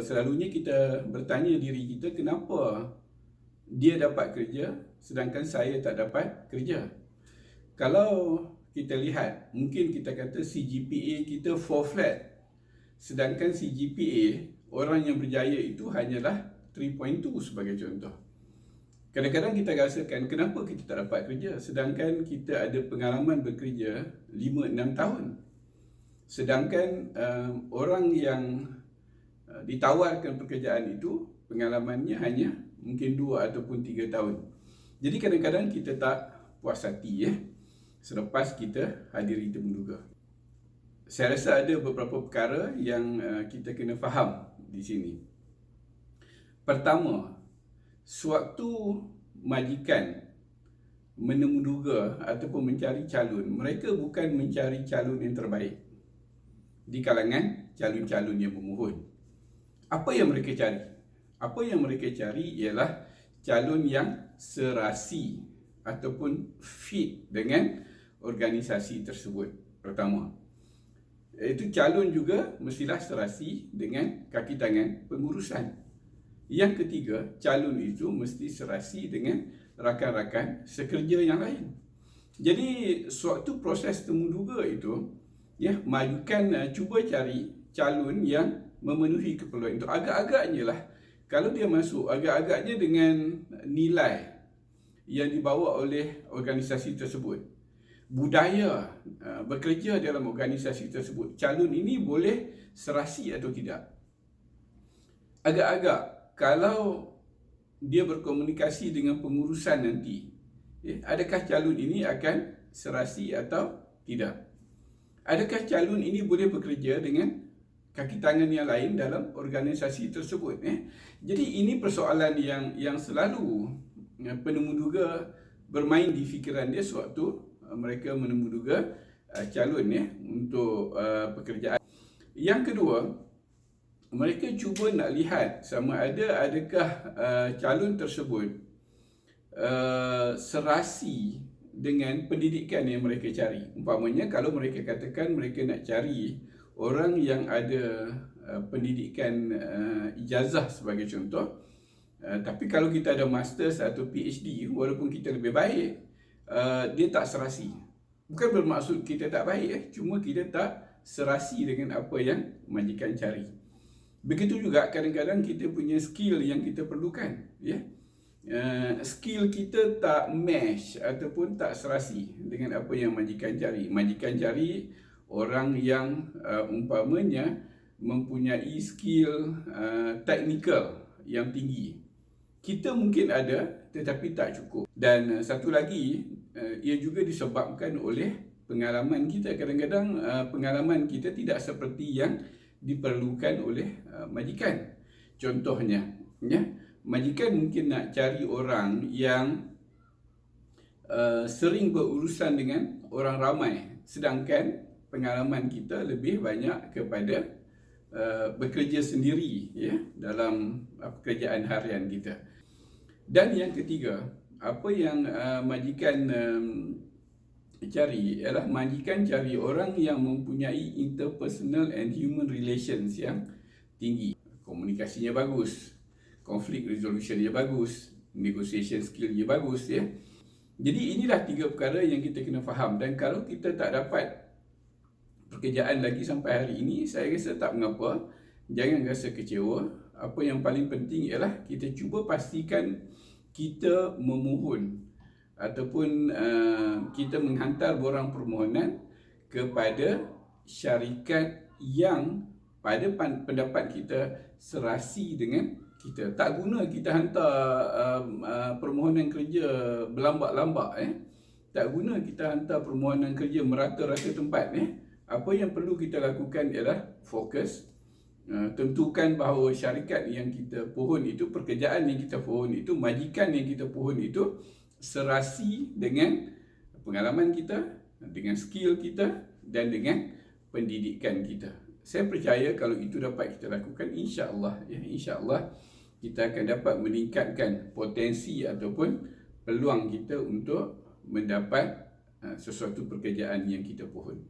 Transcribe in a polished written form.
selalunya kita bertanya diri kita, kenapa dia dapat kerja sedangkan saya tak dapat kerja? Kalau kita lihat, mungkin kita kata CGPA kita 4 flat, sedangkan CGPA orang yang berjaya itu hanyalah 3.2 sebagai contoh. Kadang-kadang kita rasakan, kenapa kita tak dapat kerja sedangkan kita ada pengalaman bekerja 5-6 tahun. Sedangkan orang yang ditawarkan pekerjaan itu, pengalamannya hanya mungkin 2 ataupun 3 tahun. Jadi kadang-kadang kita tak puas hati selepas kita hadiri temu duga. Saya rasa ada beberapa perkara yang kita kena faham di sini. Pertama, sewaktu majikan menemuduga ataupun mencari calon, mereka bukan mencari calon yang terbaik di kalangan calon-calon yang memohon. Apa yang mereka cari? Apa yang mereka cari ialah calon yang serasi ataupun fit dengan organisasi tersebut. Pertama, iaitu calon juga mestilah serasi dengan kaki tangan pengurusan. Yang ketiga, calon itu mesti serasi dengan rakan-rakan sekerja yang lain. Jadi, sewaktu proses temuduga itu, majukan cuba cari calon yang memenuhi keperluan itu. Agak-agaknya lah, kalau dia masuk, agak-agaknya dengan nilai yang dibawa oleh organisasi tersebut, budaya bekerja dalam organisasi tersebut, calon ini boleh serasi atau tidak. Agak-agak, kalau dia berkomunikasi dengan pengurusan nanti, adakah calon ini akan serasi atau tidak? Adakah calon ini boleh bekerja dengan kaki tangan yang lain dalam organisasi tersebut? Jadi ini persoalan yang selalu penemuduga bermain di fikiran dia sewaktu mereka menemuduga calon untuk pekerjaan. Yang kedua, mereka cuba nak lihat sama adakah calon tersebut serasi dengan pendidikan yang mereka cari. Umpamanya kalau mereka katakan mereka nak cari orang yang ada pendidikan ijazah sebagai contoh, tapi kalau kita ada masters atau PhD, walaupun kita lebih baik, dia tak serasi. Bukan bermaksud kita tak baik, cuma kita tak serasi dengan apa yang majikan cari. Begitu juga kadang-kadang kita punya skill yang kita perlukan, skill kita tak match ataupun tak serasi dengan apa yang majikan cari. Majikan cari orang yang umpamanya mempunyai skill teknikal yang tinggi. Kita mungkin ada tetapi tak cukup. Dan satu lagi, ia juga disebabkan oleh pengalaman kita. Kadang-kadang pengalaman kita tidak seperti yang diperlukan oleh majikan. Contohnya, majikan mungkin nak cari orang yang sering berurusan dengan orang ramai, sedangkan pengalaman kita lebih banyak kepada bekerja sendiri dalam pekerjaan harian kita. Dan yang ketiga, apa yang majikan cari ialah majikan cari orang yang mempunyai interpersonal and human relations yang tinggi. Komunikasinya bagus, conflict resolutionnya bagus, negotiation skillnya bagus. Jadi inilah 3 perkara yang kita kena faham. Dan kalau kita tak dapat pekerjaan lagi sampai hari ini, saya rasa tak mengapa, jangan rasa kecewa. Apa yang paling penting ialah kita cuba pastikan kita memohon ataupun kita menghantar borang permohonan kepada syarikat yang pada pendapat kita serasi dengan kita. Tak guna kita hantar permohonan kerja berlambak-lambak. Tak guna kita hantar permohonan kerja merata-rata tempat. Apa yang perlu kita lakukan ialah fokus. Tentukan bahawa syarikat yang kita pohon itu, pekerjaan yang kita pohon itu, majikan yang kita pohon itu serasi dengan pengalaman kita, dengan skill kita dan dengan pendidikan kita. Saya percaya kalau itu dapat kita lakukan, insya-Allah kita akan dapat meningkatkan potensi ataupun peluang kita untuk mendapat sesuatu pekerjaan yang kita pohon.